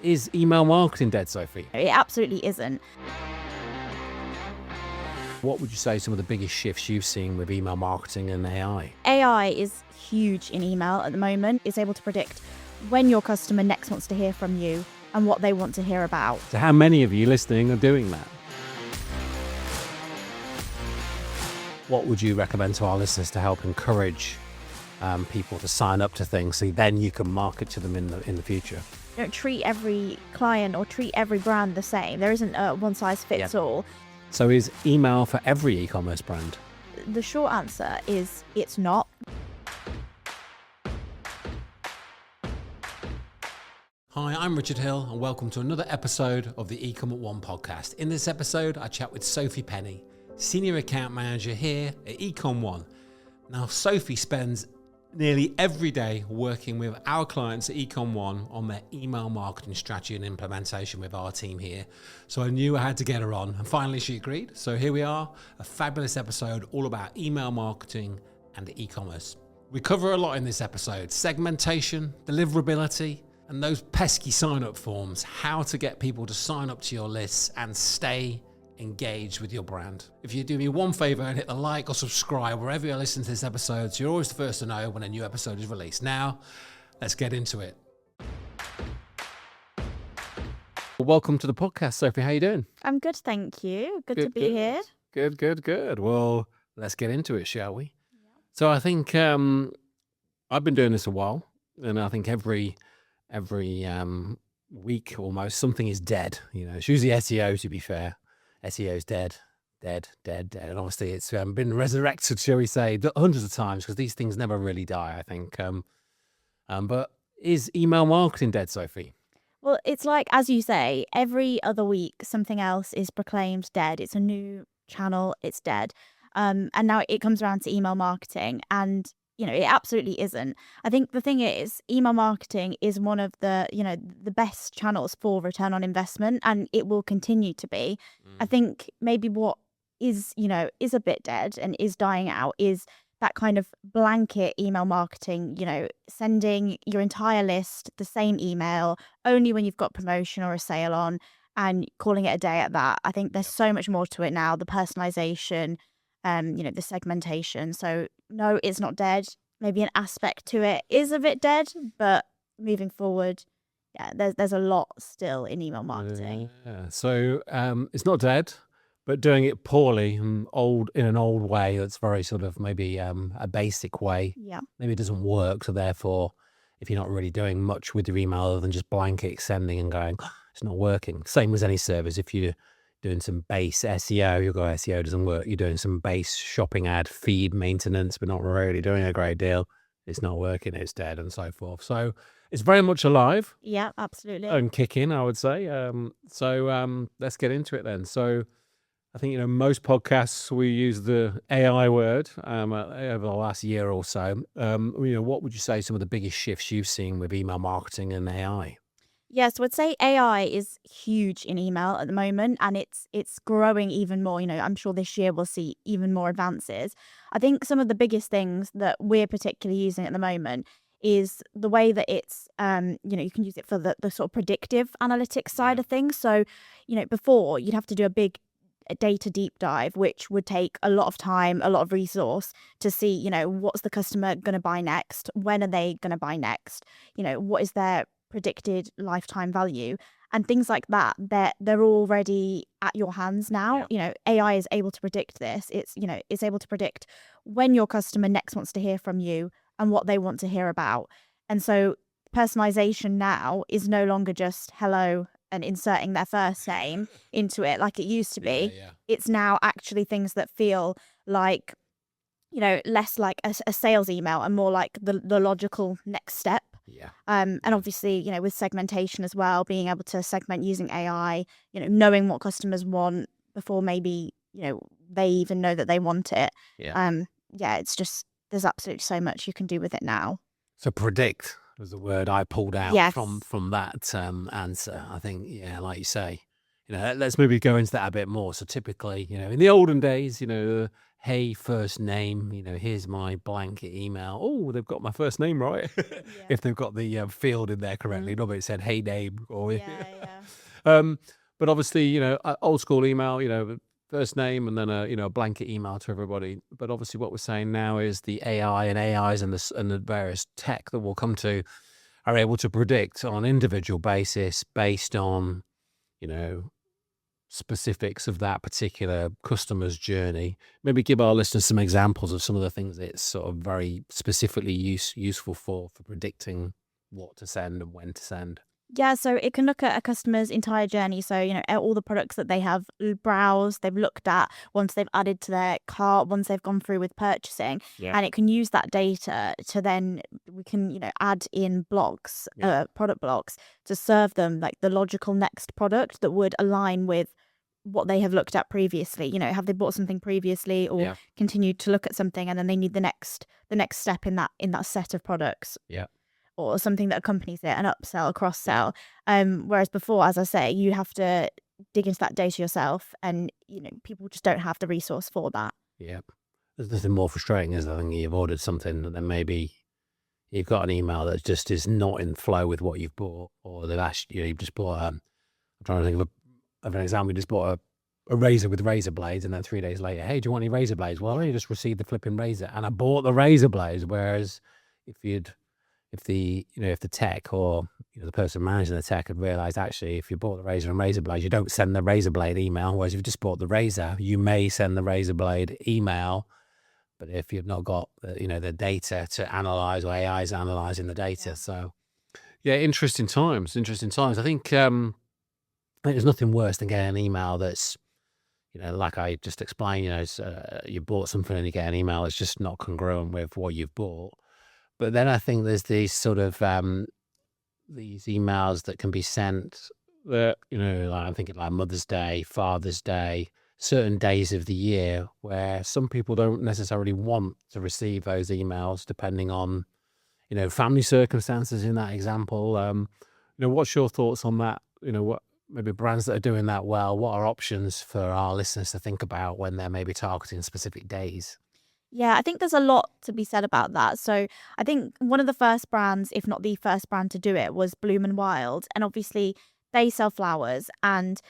Is email marketing dead, Sophie? It absolutely isn't. What would you say some of the biggest shifts you've seen with email marketing and AI? AI is huge in email at the moment. It's able to predict when your customer next wants to hear from you and what they want to hear about. So how many of you listening are doing that? What would you recommend to our listeners to help encourage people to sign up to things so then you can market to them in the future? Don't treat every client or treat every brand the same. There isn't a one size fits all. So is email for every e-commerce brand? The short answer is it's not. Hi, I'm Richard Hill and welcome to another episode of the eComOne podcast. In this episode, I chat with Sophie Penny, Senior Account Manager here at eComOne. Now, Sophie spends nearly every day working with our clients at eComOne on their email marketing strategy and implementation with our team here. So I knew I had to get her on, and finally she agreed. So here we are, a fabulous episode all about email marketing and e-commerce. We cover a lot in this episode: segmentation, deliverability, and those pesky sign-up forms, how to get people to sign up to your lists and stay engaged with your brand. If you do me one favor and hit the like or subscribe wherever you're listening to this episode, so you're always the first to know when a new episode is released. Now, let's get into it. Welcome to the podcast, Sophie. How you doing? I'm good, thank you. Good to be here. Good. Well, let's get into it, shall we? Yeah. So I think I've been doing this a while, and I think every week almost something is dead. You know, it's usually SEO, to be fair. SEO is dead. And obviously it's been resurrected, shall we say, hundreds of times, because these things never really die, I think. But is email marketing dead, Sophie? Well, it's like, as you say, every other week something else is proclaimed dead. It's a new channel, it's dead. And now it comes around to email marketing, and it absolutely isn't. I think the thing is, email marketing is one of the best channels for return on investment, and it will continue to be. I think maybe what is a bit dead and is dying out is that kind of blanket email marketing, sending your entire list the same email only when you've got promotion or a sale on, and calling it a day at that. I think there's so much more to it now, the personalisation, the segmentation. So no, it's not dead. Maybe an aspect to it is a bit dead, but moving forward, there's a lot still in email marketing. Yeah. So it's not dead, but doing it poorly and in an old way. That's very sort of maybe a basic way. Yeah. Maybe it doesn't work. So therefore, if you're not really doing much with your email other than just blanket sending and going, it's not working. Same as any service. If you're doing some base SEO, you'll go, SEO doesn't work. You're doing some base shopping ad feed maintenance, but not really doing a great deal. It's not working, it's dead, and so forth. So it's very much alive. Yeah, absolutely. And kicking, I would say. So let's get into it then. So I think, most podcasts, we use the AI word over the last year or so. What would you say some of the biggest shifts you've seen with email marketing and AI? Yes, I would say AI is huge in email at the moment, and it's growing even more. I'm sure this year we'll see even more advances. I think some of the biggest things that we're particularly using at the moment is the way that it's, you can use it for the sort of predictive analytics side of things. So, before you'd have to do a big data deep dive, which would take a lot of time, a lot of resource to see, what's the customer going to buy next? When are they going to buy next? What is their predicted lifetime value and things like that. They're already at your hands now. AI is able to predict this. It's able to predict when your customer next wants to hear from you and what they want to hear about. And so personalization now is no longer just hello and inserting their first name into it like it used to be. It's now actually things that feel like less like a sales email and more like the logical next step. And obviously, with segmentation as well, being able to segment using AI, knowing what customers want before maybe, they even know that they want it. It's just, there's absolutely so much you can do with it now. So predict was the word I pulled out from that answer. I think, like you say, let's maybe go into that a bit more. So typically, in the olden days, hey, first name, here's my blanket email. Oh, they've got my first name right. Yeah. If they've got the field in there correctly. Nobody said hey name or Yeah. um, but obviously, old school email, first name and then a blanket email to everybody. But obviously what we're saying now is the AI and AIs and the various tech that we'll come to are able to predict on an individual basis based on, specifics of that particular customer's journey. Maybe give our listeners some examples of some of the things that it's sort of very specifically useful for predicting what to send and when to send. Yeah, so it can look at a customer's entire journey. So, all the products that they have browsed, they've looked at, once they've added to their cart, once they've gone through with purchasing. Yeah. And it can use that data to then, we can, add in blocks, product blocks, to serve them like the logical next product that would align with what they have looked at previously. Have they bought something previously or continued to look at something, and then they need the next step in that set of products. Yeah. Or something that accompanies it, an upsell, a cross-sell. Whereas before, as I say, you have to dig into that data yourself, and people just don't have the resource for that. Yeah. There's nothing more frustrating, is there? I think you've ordered something and then maybe you've got an email that just is not in flow with what you've bought, or they've asked you've just bought I'm trying to think of an example. You just bought a razor with razor blades, and then 3 days later, hey, do you want any razor blades? Well, I only just received the flipping razor and I bought the razor blades. Whereas if the tech or the person managing the tech had realized, actually, if you bought the razor and razor blades, you don't send the razor blade email. Whereas if you just bought the razor, you may send the razor blade email. But if you've not got the data to analyze, or AI is analyzing the data. So interesting times. I think there's nothing worse than getting an email that's like I just explained, you bought something and you get an email that's just not congruent with what you've bought. But then I think there's these sort of these emails that can be sent that, like I'm thinking like Mother's Day, Father's Day, certain days of the year where some people don't necessarily want to receive those emails, depending on, family circumstances in that example. What's your thoughts on that? What maybe brands that are doing that well, what are options for our listeners to think about when they're maybe targeting specific days? Yeah, I think there's a lot to be said about that. So I think one of the first brands, if not the first brand to do it, was Bloom and Wild. And obviously they sell flowers, and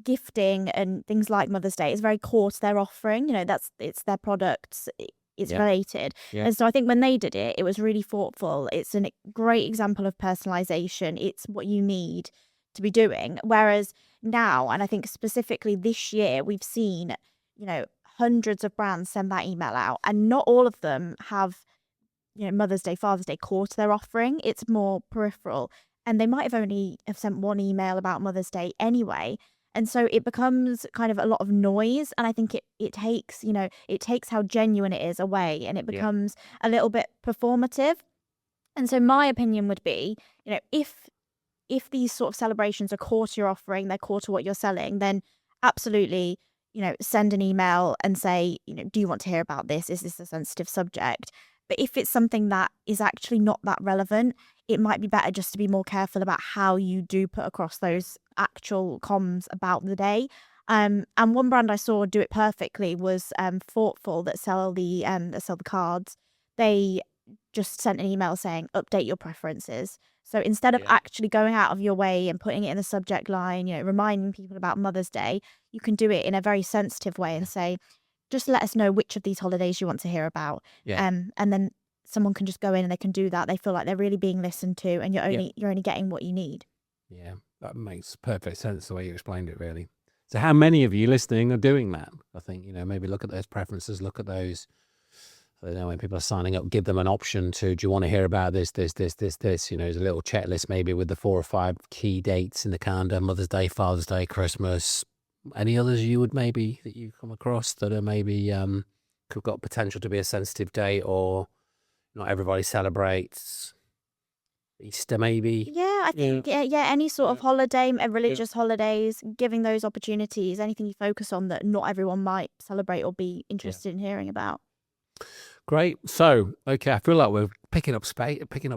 gifting and things like Mother's Day is very core to their offering. It's their products. It's related. Yeah. And so I think when they did it, it was really thoughtful. It's a great example of personalization. It's what you need to be doing. Whereas now, and I think specifically this year, we've seen, hundreds of brands send that email out, and not all of them have, Mother's Day, Father's Day core to their offering. It's more peripheral, and they might have only have sent one email about Mother's Day anyway. And so it becomes kind of a lot of noise, and I think it takes, it takes how genuine it is away, and it becomes a little bit performative. And so my opinion would be, if these sort of celebrations are core to your offering, they're core to what you're selling, then absolutely, send an email and say, do you want to hear about this? Is this a sensitive subject? But if it's something that is actually not that relevant, it might be better just to be more careful about how you do put across those actual comms about the day. And one brand I saw do it perfectly was Thoughtful, that sell the cards. They just sent an email saying, update your preferences. So instead of actually going out of your way and putting it in the subject line, reminding people about Mother's Day, you can do it in a very sensitive way and say, just let us know which of these holidays you want to hear about. And then someone can just go in and they can do that. They feel like they're really being listened to, and you're only getting what you need. Yeah, that makes perfect sense the way you explained it, really. So how many of you listening are doing that? I think, maybe look at those preferences, look at those, when people are signing up, give them an option to, do you want to hear about this? There's a little checklist maybe with the 4 or 5 key dates in the calendar: Mother's Day, Father's Day, Christmas. Any others that you come across that are maybe could got potential to be a sensitive date, or not everybody celebrates? Easter, maybe. Yeah, I think any sort of holiday, religious holidays, giving those opportunities, anything you focus on that not everyone might celebrate or be interested in hearing about. Great. So, okay, I feel like we're picking up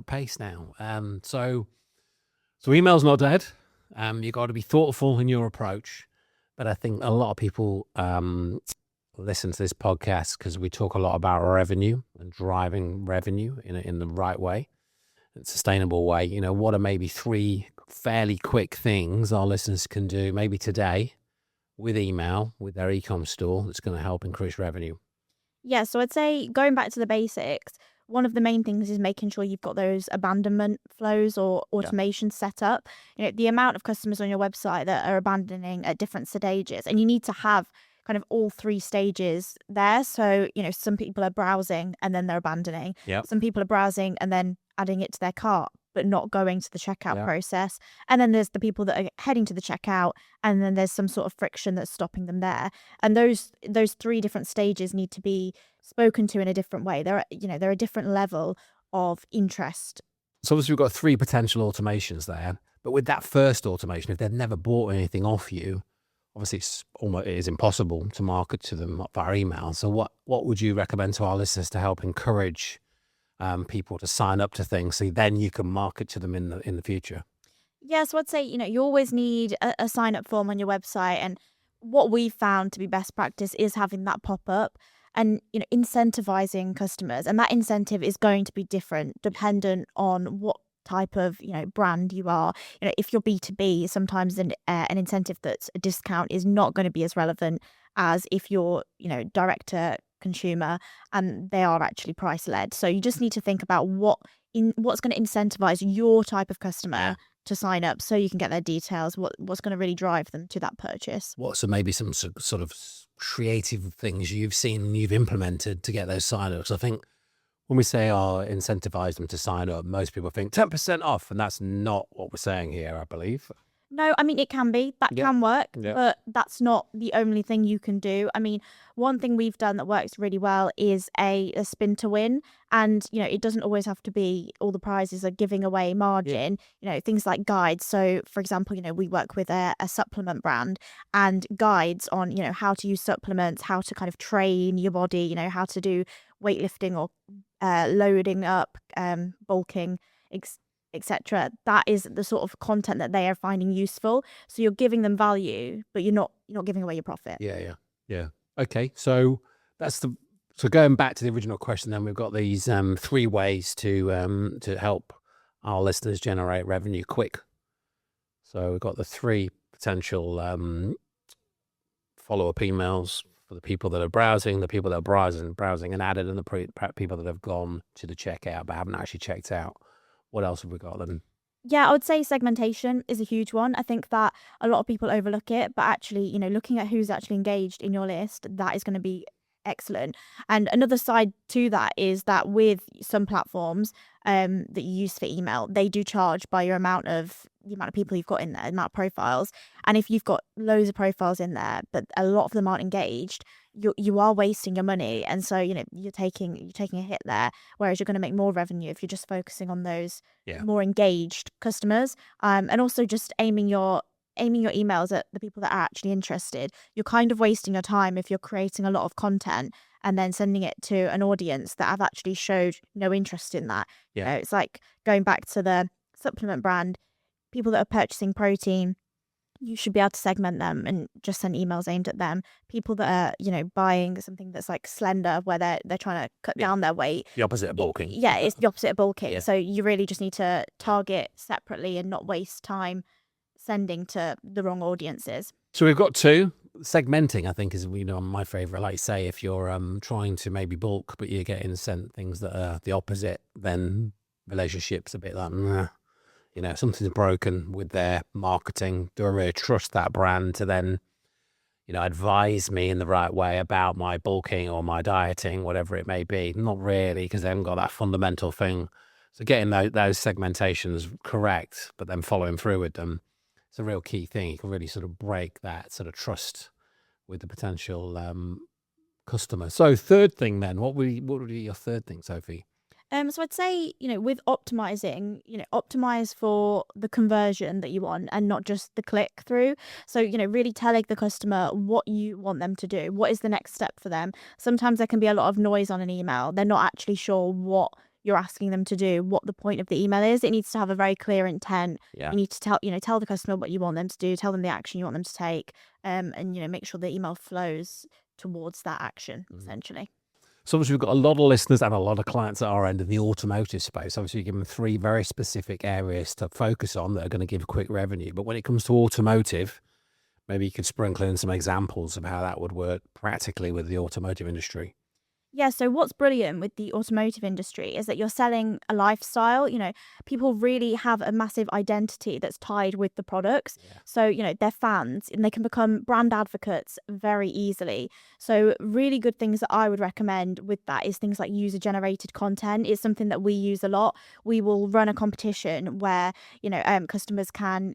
pace now. So email's not dead. You've got to be thoughtful in your approach. But I think a lot of people listen to this podcast because we talk a lot about revenue and driving revenue in the right way and sustainable way. What are maybe 3 fairly quick things our listeners can do maybe today with email, with their e-com store that's going to help increase revenue? Yeah, so I'd say going back to the basics, one of the main things is making sure you've got those abandonment flows or Yeah. automation set up. The amount of customers on your website that are abandoning at different stages, and you need to have kind of all 3 stages there. So, some people are browsing and then they're abandoning. Yep. Some people are browsing and then adding it to their cart, but not going to the checkout Yeah. process. And then there's the people that are heading to the checkout, and then there's some sort of friction that's stopping them there. And those 3 different stages need to be spoken to in a different way. They're a different level of interest. So obviously we've got 3 potential automations there, but with that first automation, if they've never bought anything off you, obviously it is impossible to market to them via email. So what would you recommend to our listeners to help encourage people to sign up to things so then you can market to them in the future? Yeah, so I'd say, you always need a sign up form on your website. And what we've found to be best practice is having that pop up and, incentivizing customers. And that incentive is going to be different dependent on what type of, brand you are. If you're B2B, sometimes an incentive that's a discount is not going to be as relevant as if you're, direct to consumer and they are actually price led. So you just need to think about what's going to incentivize your type of customer to sign up so you can get their details, what's going to really drive them to that purchase. What's maybe some sort of creative things you've seen and you've implemented to get those sign-ups? I think when we say incentivize them to sign up, most people think 10% off, and that's not what we're saying here, I believe. No, I mean, it can be. That Yeah. can work, Yeah. but that's not the only thing you can do. I mean, one thing we've done that works really well is a spin to win. And, it doesn't always have to be all the prizes are giving away margin, things like guides. So, for example, we work with a supplement brand and guides on, how to use supplements, how to kind of train your body, how to do weightlifting or loading up, bulking, etc. That is the sort of content that they are finding useful. So you're giving them value, but you're not giving away your profit. Yeah. Okay, so so going back to the original question, then we've got these 3 ways to help our listeners generate revenue quick. So we've got the 3 potential follow-up emails for the people that are browsing, the people that are browsing and added, and the people that have gone to the checkout but haven't actually checked out. What else have we got then? Yeah, I would say segmentation is a huge one. I think that a lot of people overlook it, but actually, looking at who's actually engaged in your list, that is going to be excellent. And another side to that is that with some platforms that you use for email, they do charge by the amount of people you've got in there, the amount of profiles. And if you've got loads of profiles in there, but a lot of them aren't engaged, you are wasting your money. And so, you're taking a hit there, whereas you're going to make more revenue if you're just focusing on those more engaged customers. And also just aiming your emails at the people that are actually interested. You're kind of wasting your time if you're creating a lot of content and then sending it to an audience that have actually showed no interest in that. It's like going back to the supplement brand, people that are purchasing protein, you should be able to segment them and just send emails aimed at them. People that are, buying something that's like slender, where they're trying to cut down their weight. The opposite of bulking. Yeah, it's the opposite of bulking. Yeah. So you really just need to target separately and not waste time sending to the wrong audiences. So we've got 2. Segmenting, I think, is my favorite. Like, say, if you're trying to maybe bulk, but you're getting sent things that are the opposite, then relationships a bit like, something's broken with their marketing. Do I really trust that brand to then, advise me in the right way about my bulking or my dieting, whatever it may be? Not really, because they haven't got that fundamental thing. So getting those segmentations correct, but then following through with them, it's a real key thing. You can really sort of break that sort of trust with the potential customer. So 3rd thing then, what would be your 3rd thing, Sophie? So I'd say, with optimizing, optimize for the conversion that you want and not just the click through. So, really telling the customer what you want them to do. What is the next step for them? Sometimes there can be a lot of noise on an email. They're not actually sure what you're asking them to do, what the point of the email is. It needs to have a very clear intent. Yeah. You need to tell the customer what you want them to do, tell them the action you want them to take, and make sure the email flows towards that action, essentially. So obviously we've got a lot of listeners and a lot of clients at our end in the automotive space. Obviously you give them 3 very specific areas to focus on that are going to give quick revenue. But when it comes to automotive, maybe you could sprinkle in some examples of how that would work practically with the automotive industry. Yeah, so what's brilliant with the automotive industry is that you're selling a lifestyle. People really have a massive identity that's tied with the products. Yeah. So, they're fans and they can become brand advocates very easily. So, really good things that I would recommend with that is things like user generated content is something that we use a lot. We will run a competition where, customers can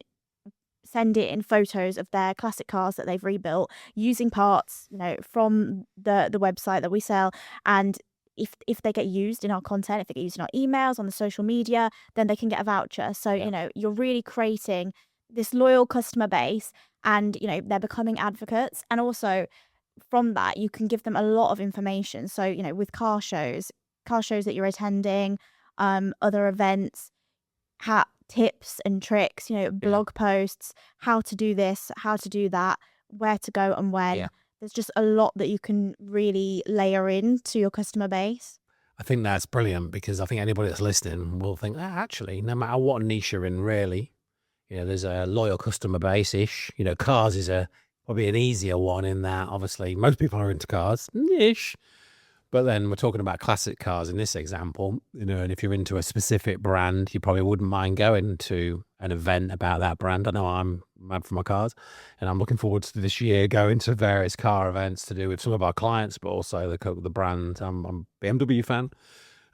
send it in photos of their classic cars that they've rebuilt using parts, from the website that we sell. And if they get used in our content, if they get used in our emails, on the social media, then they can get a voucher. So, you're really creating this loyal customer base and, they're becoming advocates. And also from that, you can give them a lot of information. So, with car shows that you're attending, other events, tips and tricks, blog posts, how to do this, how to do that, where to go and when. Yeah. There's just a lot that you can really layer in to your customer base. I think that's brilliant because I think anybody that's listening will think, actually, no matter what niche you're in, really, there's a loyal customer base-ish. Cars is probably an easier one in that, obviously, most people are into cars-ish. But then we're talking about classic cars in this example, and if you're into a specific brand, you probably wouldn't mind going to an event about that brand. I know I'm mad for my cars, and I'm looking forward to this year going to various car events to do with some of our clients, but also the brand. I'm a BMW fan,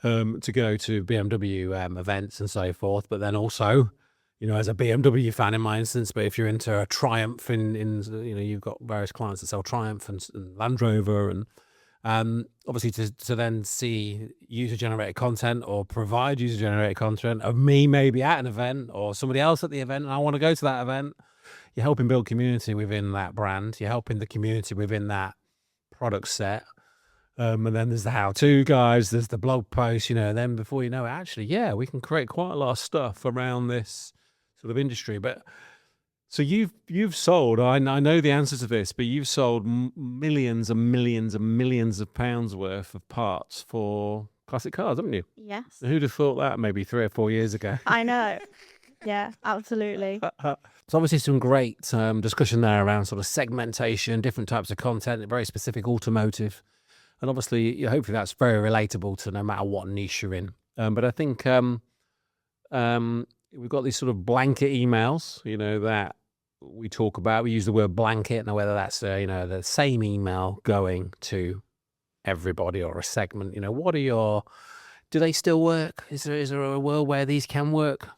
to go to BMW events and so forth. But then also, as a BMW fan in my instance, but if you're into a Triumph in you've got various clients that sell Triumph and Land Rover and obviously to then see user-generated content or provide user-generated content of me maybe at an event or somebody else at the event and I want to go to that event, you're helping build community within that brand. You're helping the community within that product set. And then there's the how-to guides, there's the blog posts, then before you know it, actually, we can create quite a lot of stuff around this sort of industry. But so you've sold, I know the answer to this, but you've sold millions and millions and millions of pounds worth of parts for classic cars, haven't you? Yes. So who'd have thought that maybe 3 or 4 years ago? I know. Yeah, absolutely. So obviously some great discussion there around sort of segmentation, different types of content, very specific automotive. And obviously, hopefully that's very relatable to no matter what niche you're in. But I think we've got these sort of blanket emails, that we talk about. We use the word blanket, and whether that's the same email going to everybody or a segment. Do they still work? Is there a world where these can work?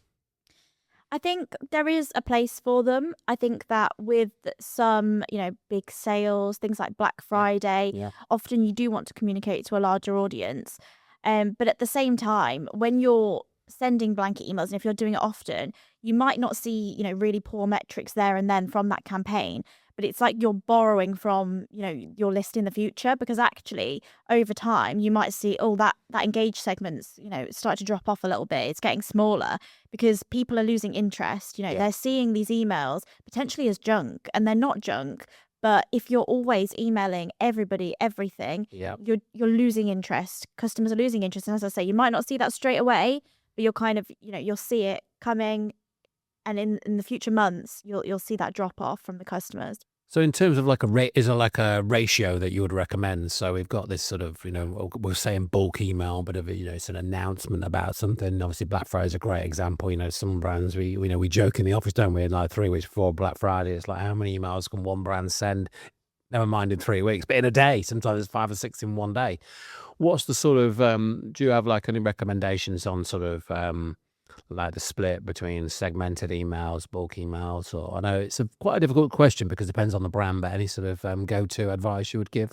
I think there is a place for them. I think that with some, big sales, things like Black Friday, often you do want to communicate to a larger audience. But at the same time, when you're sending blanket emails, and if you're doing it often, you might not see, really poor metrics there and then from that campaign. But it's like you're borrowing from, your list in the future, because actually over time you might see, that engaged segment's, start to drop off a little bit. It's getting smaller because people are losing interest. They're seeing these emails potentially as junk, and they're not junk. But if you're always emailing everybody everything, you're losing interest. Customers are losing interest. And as I say, you might not see that straight away, but you'll kind of, you'll see it coming. And in the future months, you'll see that drop off from the customers. So in terms of is there like a ratio that you would recommend? So we've got this sort of, we're saying bulk email, but it's an announcement about something. Obviously, Black Friday is a great example. Some brands, we joke in the office, don't we? Like 3 weeks before Black Friday, it's like, how many emails can one brand send? Never mind in 3 weeks, but in a day, sometimes it's 5 or 6 in one day. What's the sort of, do you have any recommendations on sort of, like the split between segmented emails, bulk emails? Or I know it's quite a difficult question because it depends on the brand, but any sort of go-to advice you would give?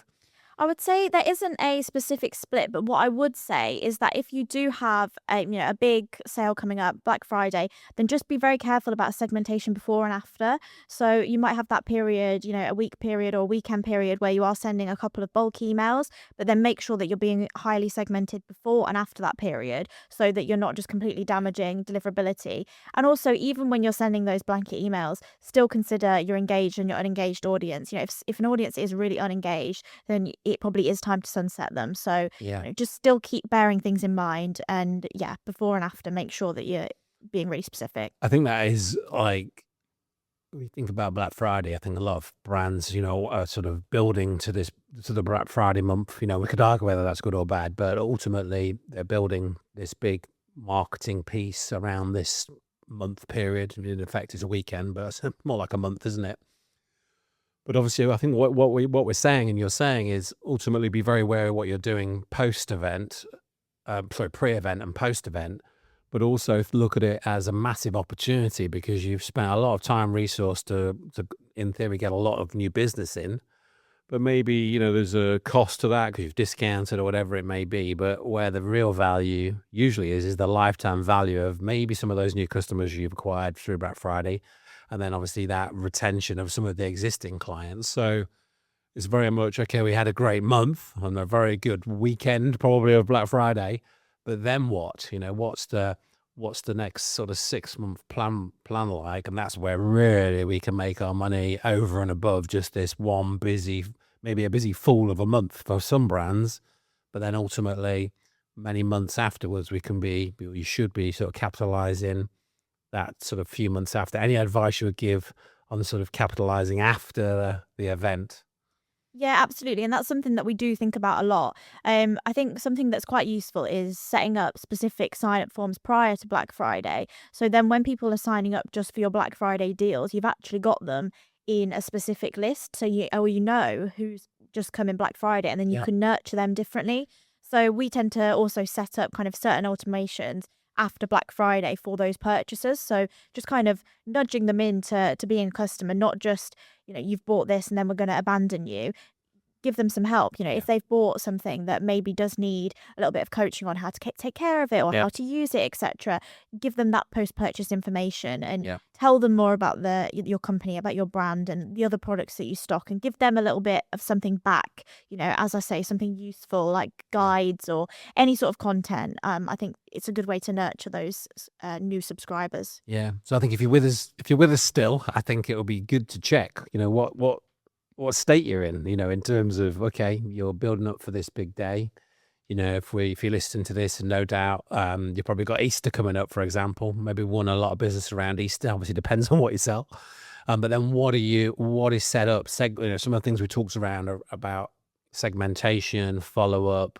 I would say there isn't a specific split, but what I would say is that if you do have a big sale coming up, Black Friday, then just be very careful about segmentation before and after. So you might have that period, a week period or weekend period where you are sending a couple of bulk emails, but then make sure that you're being highly segmented before and after that period so that you're not just completely damaging deliverability. And also, even when you're sending those blanket emails, still consider your engaged and your unengaged audience. If an audience is really unengaged, then it probably is time to sunset them. So, Yeah. just still keep bearing things in mind. And yeah, before and after, make sure that you're being really specific. I think that is like, when you think about Black Friday, I think a lot of brands, are sort of building to the Black Friday month. We could argue whether that's good or bad, but ultimately they're building this big marketing piece around this month period. In effect, it's a weekend, but it's more like a month, isn't it? But obviously, I think what we're saying and you're saying is ultimately be very aware of what you're doing post-event, pre-event and post-event, but also look at it as a massive opportunity because you've spent a lot of time, resource to in theory, get a lot of new business in. But maybe, there's a cost to that because you've discounted or whatever it may be. But where the real value usually is the lifetime value of maybe some of those new customers you've acquired through Black Friday. And then obviously that retention of some of the existing clients. So it's very much, okay, we had a great month and a very good weekend probably of Black Friday. But then what? What's the next sort of 6-month plan like? And that's where really we can make our money over and above just this one maybe a busy fool of a month for some brands. But then ultimately, many months afterwards, you should be sort of capitalizing that sort of few months after. Any advice you would give on sort of capitalizing after the event? Yeah, absolutely. And that's something that we do think about a lot. I think something that's quite useful is setting up specific sign up forms prior to Black Friday. So then when people are signing up just for your Black Friday deals, you've actually got them in a specific list. So you know who's just coming Black Friday and then you Yeah. can nurture them differently. So we tend to also set up kind of certain automations after Black Friday for those purchasers. So just kind of nudging them into being a customer, not just, you've bought this and then we're going to abandon you. Give them some help. Yeah. If they've bought something that maybe does need a little bit of coaching on how to take care of it or Yeah. how to use it, etc., give them that post-purchase information and Yeah. tell them more about your company, about your brand and the other products that you stock, and give them a little bit of something back. As I say, something useful like guides or any sort of content. I think it's a good way to nurture those new subscribers. Yeah. So I think if you're with us still, I think it'll be good to check, what state you're in terms of, okay, you're building up for this big day. If you listen to this, and no doubt, you've probably got Easter coming up, for example, maybe won a lot of business around Easter, obviously depends on what you sell. But then what is set up? Some of the things we talked around are about segmentation, follow up,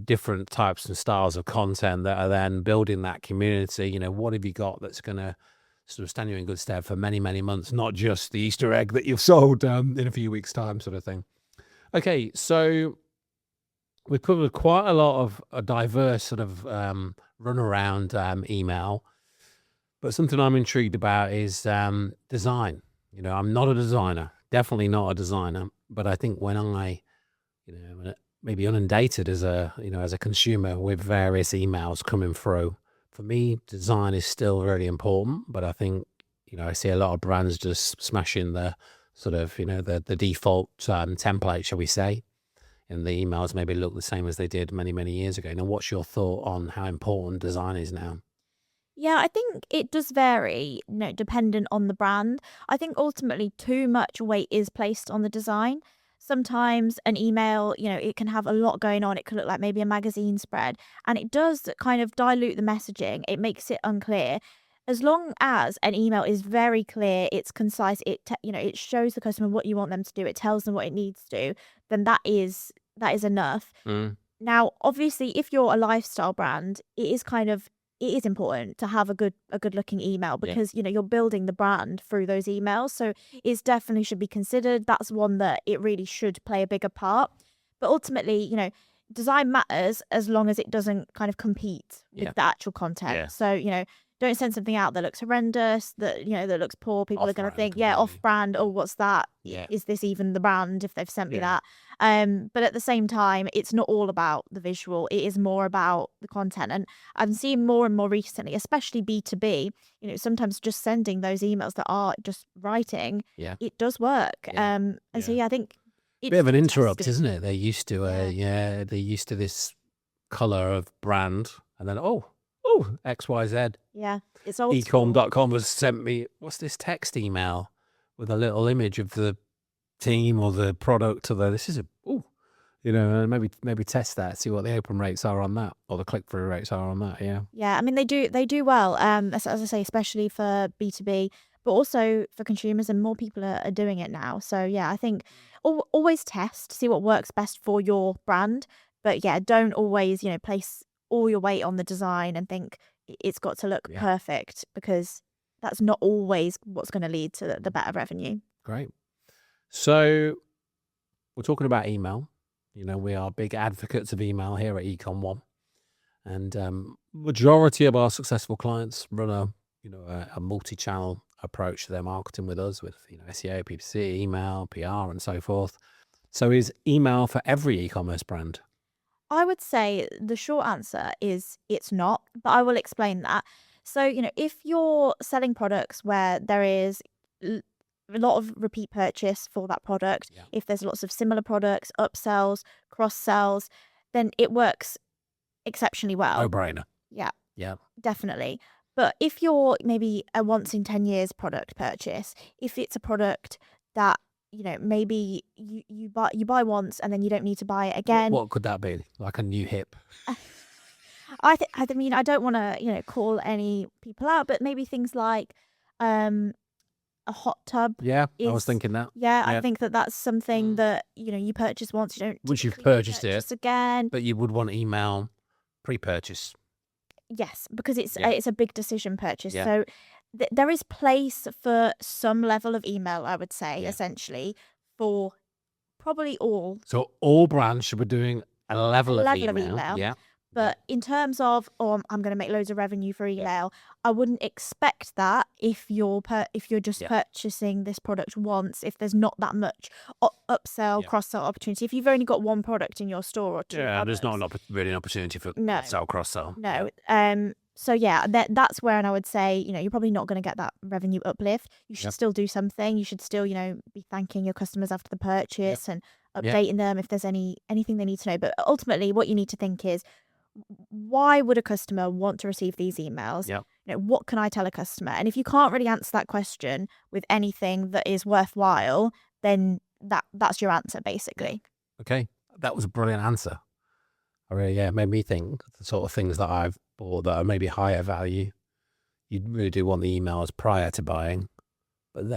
different types and styles of content that are then building that community. What have you got that's going to sort of stand you in good stead for many, many months, not just the Easter egg that you've sold in a few weeks' time sort of thing. Okay, so we've covered quite a lot of a diverse sort of runaround email, but something I'm intrigued about is design. I'm not a designer, definitely not a designer, but I think when I, maybe inundated as a consumer with various emails coming through, for me, design is still really important, but I think, I see a lot of brands just smashing the sort of, the default template, shall we say, and the emails maybe look the same as they did many, many years ago. Now, what's your thought on how important design is now? Yeah, I think it does vary, dependent on the brand. I think ultimately too much weight is placed on the design. Sometimes an email, it can have a lot going on. It could look like maybe a magazine spread, and it does kind of dilute the messaging. It makes it unclear. As long as an email is very clear, it's concise, it shows the customer what you want them to do, it tells them what it needs to do, then that is enough. Mm, Now, obviously, if you're a lifestyle brand, it is important to have a good looking email yeah, because you're building the brand through those emails. So it's definitely should be considered. That's one that it really should play a bigger part. But ultimately, design matters as long as it doesn't kind of compete yeah, with the actual content. yeah. So, don't send something out that looks horrendous, that looks poor. People are going to Off-brand think, yeah, completely. off brand. Oh, what's that? Yeah, Is this even the brand if they've sent me yeah, that? But at the same time, it's not all about the visual. It is more about the content. And I'm seeing more and more recently, especially B2B, sometimes just sending those emails that are just writing, Yeah. it does work. Yeah. And so, I think it's Bit of an just interrupt, testing. isn't it? They're used to they're used to this color of brand, and then XYZ. Yeah, it's old school. Ecom.com has sent me, what's this text email with a little image of the team or the product, or maybe test that, see what the open rates are on that, or the click-through rates are on that. Yeah, I mean, they do well, as I say, especially for B2B, but also for consumers, and more people are doing it now. So yeah, I think always test, see what works best for your brand. But yeah, don't always, place all your weight on the design and think it's got to look Yeah. perfect, because that's not always what's going to lead to the better revenue. Great. So we're talking about email. We are big advocates of email here at eComOne, and majority of our successful clients run a multi-channel approach to their marketing with us, with SEO, PPC, email, PR, and so forth. So is email for every e-commerce brand? I would say the short answer is it's not, but I will explain that. So, if you're selling products where there is a lot of repeat purchase for that product, Yeah. if there's lots of similar products, upsells, cross sells, then it works exceptionally well. No-brainer. Yeah, Yeah. definitely. But if you're maybe a once in 10 years product purchase, if it's a product that maybe you buy once and then you don't need to buy it again. What could that be? Like a new hip? I mean, I don't want to call any people out, but maybe things like a hot tub. Yeah, I was thinking that. Yeah, I think that's something that you purchase once, you don't Once you've typically purchased it, purchase again. but you would want email pre-purchase. Yes, because it's Yeah. it's a big decision purchase. Yeah. So there is place for some level of email, I would say, Yeah. essentially, for probably all. So all brands should be doing a level of email. Yeah. But in terms of, I'm going to make loads of revenue for email, I wouldn't expect that if you're just purchasing this product once, if there's not that much upsell, cross-sell opportunity. If you've only got one product in your store or two there's not products, really an opportunity for No. sell cross-sell. no. So yeah, that's where, and I would say, you're probably not going to get that revenue uplift. You should still do something. You should still, be thanking your customers after the purchase and updating them if there's anything they need to know. But ultimately, what you need to think is, why would a customer want to receive these emails? What can I tell a customer? And if you can't really answer that question with anything that is worthwhile, then that's your answer, basically. Okay, that was a brilliant answer. It made me think the sort of things that I've bought that are maybe higher value. You really do want the emails prior to buying, but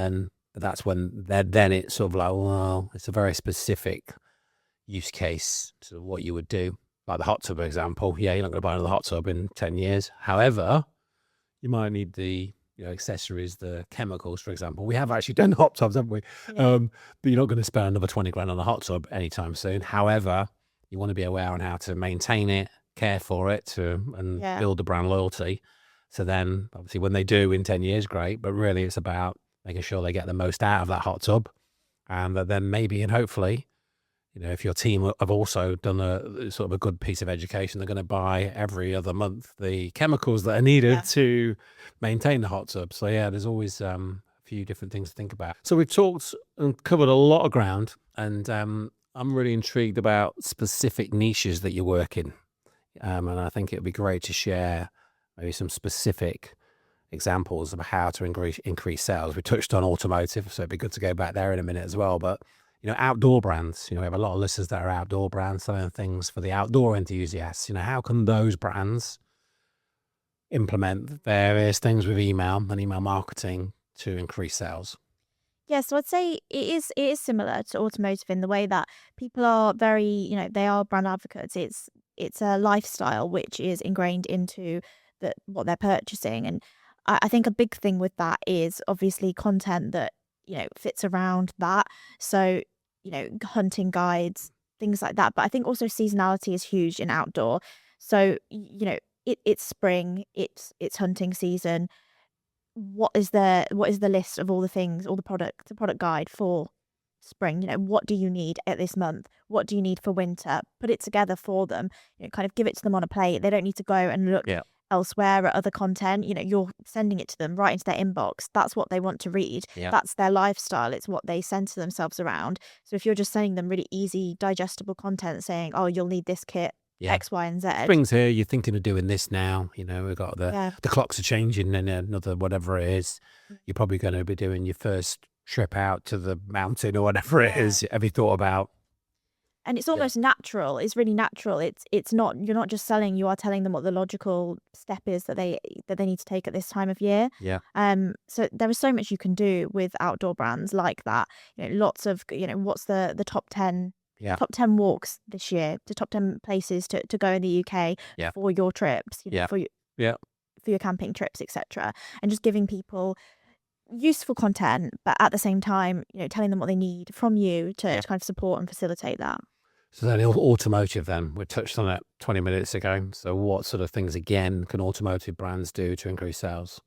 that's when then it's sort of like, well, it's a very specific use case to what you would do. Like the hot tub example, you're not going to buy another hot tub in 10 years. However, you might need the accessories, the chemicals, for example. We have actually done hot tubs, haven't we? Yeah. But you're not going to spend another 20 grand on a hot tub anytime soon. However, you want to be aware on how to maintain it, care for it, and build the brand loyalty. So then, obviously, when they do in 10 years, great. But really, it's about making sure they get the most out of that hot tub, and that then maybe and hopefully, if your team have also done a sort of a good piece of education, they're going to buy every other month the chemicals that are needed to maintain the hot tub. So there's always a few different things to think about. So we've talked and covered a lot of ground, and I'm really intrigued about specific niches that you work in. And I think it would be great to share maybe some specific examples of how to increase sales. We touched on automotive, so it'd be good to go back there in a minute as well. But outdoor brands, we have a lot of listeners that are outdoor brands selling things for the outdoor enthusiasts. How can those brands implement various things with email and email marketing to increase sales? Yeah, so I'd say it is similar to automotive in the way that people are very, they are brand advocates. It's a lifestyle which is ingrained into what they're purchasing. And I think a big thing with that is obviously content that, fits around that. So, hunting guides, things like that. But I think also seasonality is huge in outdoor. So, it's spring, it's hunting season. What is the list of all the things, all the product guide for spring. What do you need at this month? What do you need for winter? Put it together for them. Kind of give it to them on a plate. They don't need to go and look elsewhere at other content. You're sending it to them right into their inbox. That's what they want to read. That's their lifestyle. It's what they center themselves around. So if you're just sending them really easy, digestible content saying, oh, you'll need this kit, X, Y, and Z. Spring's here, you're thinking of doing this now. We've got the clocks are changing in another whatever it is. You're probably going to be doing your first trip out to the mountain or whatever it is. Have you thought about? And it's almost natural. It's really natural. It's not, you're not just selling, you are telling them what the logical step is that they need to take at this time of year. So there is so much you can do with outdoor brands like that. Lots of, what's the top 10 top 10 walks this year, the top 10 places to go in the UK for your trips, for your camping trips, etc. And just giving people useful content, but at the same time, telling them what they need from you to kind of support and facilitate that. So then automotive then, we touched on it 20 minutes ago. So what sort of things, again, can automotive brands do to increase sales?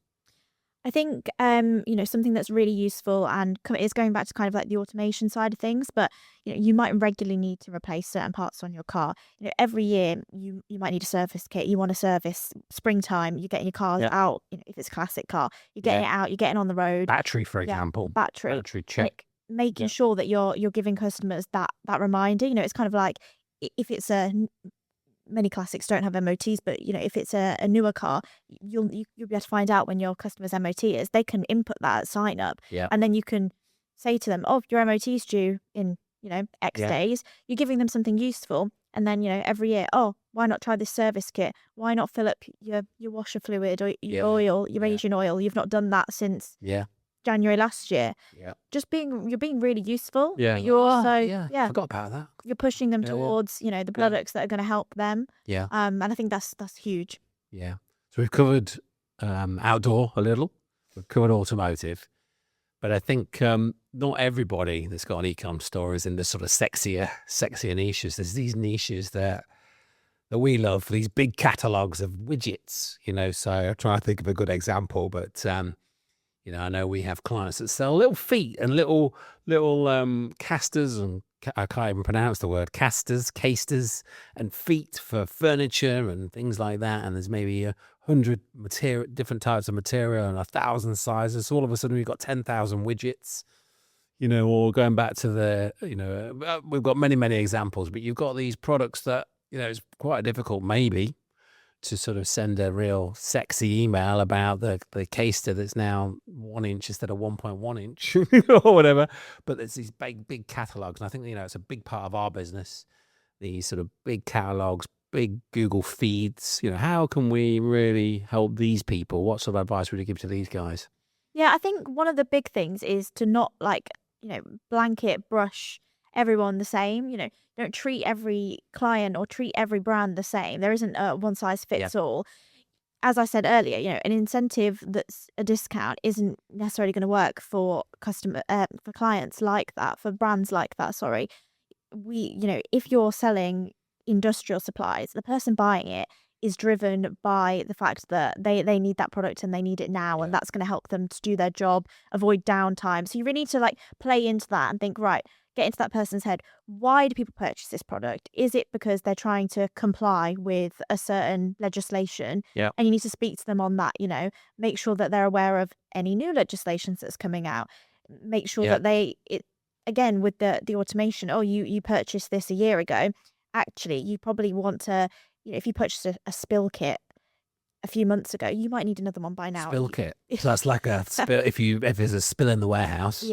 I think, something that's really useful and is going back to kind of like the automation side of things, but, you might regularly need to replace certain parts on your car. Every year you might need a service kit. You want to service springtime, you're getting your car out, if it's a classic car, you're getting it out, you're getting on the road. Battery, for example. Battery check. Making sure that you're giving customers that reminder. It's kind of like if it's many classics don't have MOTs, but if it's a newer car, you'll be able to find out when your customer's MOT is. They can input that at sign up, and then you can say to them, "Oh, your MOT's due in X days." You're giving them something useful, and then every year, oh, why not try this service kit? Why not fill up your washer fluid or your oil, your engine oil? You've not done that since January last year. Just you're being really useful. You're also forgot about that. You're pushing them towards the products that are going to help them. And I think that's huge. So we've covered outdoor a little, we've covered automotive, but I think not everybody that's got an e-com store is in the sort of sexier niches. There's these niches that we love, these big catalogs of widgets, so I'm trying to think of a good example, but I know we have clients that sell little feet and little casters, and I can't even pronounce the word, casters and feet for furniture and things like that. And there's maybe 100 different types of material and 1,000 sizes. So all of a sudden we've got 10,000 widgets, or going back to we've got many, many examples, but you've got these products that, it's quite difficult maybe to sort of send a real sexy email about the caster that's now 1 inch instead of 1.1 inch or whatever. But there's these big catalogs. And I think, it's a big part of our business, these sort of big catalogs, big Google feeds. How can we really help these people? What sort of advice would you give to these guys? Yeah, I think one of the big things is to not blanket brush everyone the same. Don't treat every client or treat every brand the same. There isn't a one size fits all. As I said earlier, an incentive that's a discount isn't necessarily going to work for for clients like that, for brands like that. Sorry, if you're selling industrial supplies, the person buying it is driven by the fact that they need that product and they need it now, and that's going to help them to do their job, avoid downtime. So you really need to play into that and think, right, get into that person's head. Why do people purchase this product? Is it because they're trying to comply with a certain legislation? And you need to speak to them on that, make sure that they're aware of any new legislations that's coming out. Make sure that again, with the automation, you purchased this a year ago. Actually, you probably want to, if you purchased a spill kit a few months ago, you might need another one by now. Spill kit. So that's like a spill. If there's a spill in the warehouse.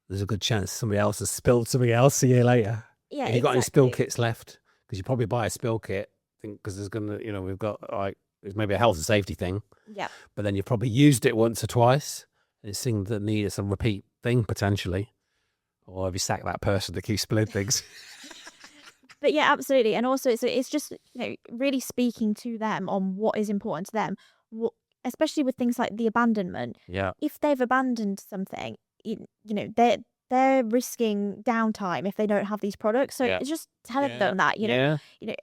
There's a good chance somebody else has spilled something else a year later. Have you got any spill kits left? Because you probably buy a spill kit, because there's going to, we've got there's maybe a health and safety thing. But then you've probably used it once or twice. It's things that need some repeat thing potentially. Or have you sacked that person to keep spilling things? But yeah, absolutely. And also it's just, really speaking to them on what is important to them, especially with things like the abandonment. If they've abandoned something, they're risking downtime if they don't have these products. So it's just telling them that,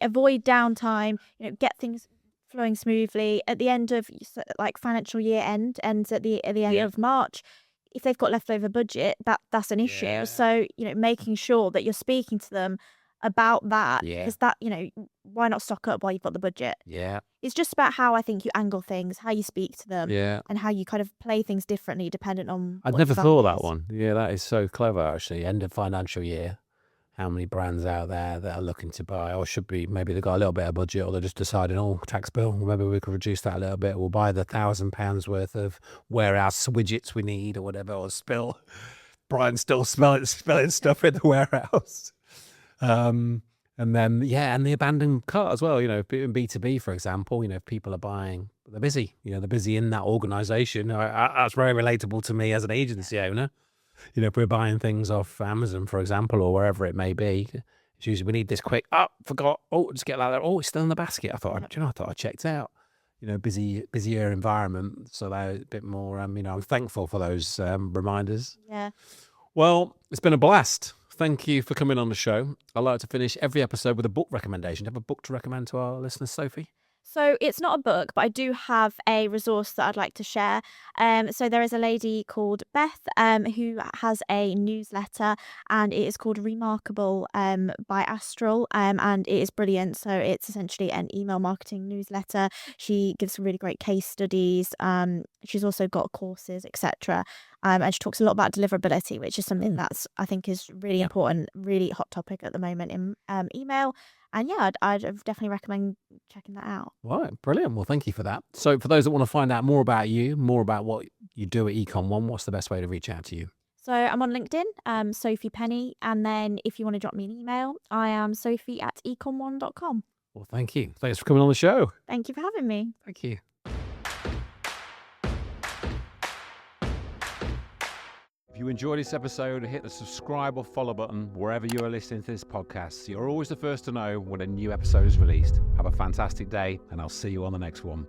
avoid downtime, get things flowing smoothly. At the end of financial year ends at the end of March, if they've got leftover budget, that's an issue. Yeah. So, making sure that you're speaking to them about that, Yeah. because that, why not stock up while you've got the budget? Yeah. It's just about how I think you angle things, how you speak to them, Yeah. and how you kind of play things differently dependent on I'd what never the thought value that is. one. Yeah, that is so clever, actually. End of financial year. How many brands out there that are looking to buy, or should be, maybe they've got a little bit of budget, or they're just deciding, oh, tax bill, maybe we could reduce that a little bit. We'll buy the £1,000 worth of warehouse widgets we need, or whatever, or Brian's still spelling stuff in the warehouse. And then, and the abandoned cart as well, in B2B, for example, if people are buying, they're busy, they're busy in that organization. That's very relatable to me as an agency owner. If we're buying things off Amazon, for example, or wherever it may be, it's usually we need this quick. Oh, forgot. Oh, just get that there. Oh, it's still in the basket. I thought I checked out. Busier environment, so that a bit more. I'm thankful for those reminders. Yeah. Well, it's been a blast. Thank you for coming on the show. I like to finish every episode with a book recommendation. Do you have a book to recommend to our listeners, Sophie? So it's not a book, but I do have a resource that I'd like to share. So there is a lady called Beth who has a newsletter, and it is called Remarkable by Astral, and it is brilliant. So it's essentially an email marketing newsletter. She gives really great case studies. She's also got courses, etc. And she talks a lot about deliverability, which is something that's, I think, is really important, really hot topic at the moment in email. And I'd definitely recommend checking that out. Right, brilliant. Well, thank you for that. So for those that want to find out more about you, more about what you do at eComOne, what's the best way to reach out to you? So I'm on LinkedIn, Sophie Penny. And then if you want to drop me an email, I am sophie@ecomone.com. Well, thank you. Thanks for coming on the show. Thank you for having me. Thank you. If you enjoyed this episode, hit the subscribe or follow button wherever you are listening to this podcast, so you're always the first to know when a new episode is released. Have a fantastic day, and I'll see you on the next one.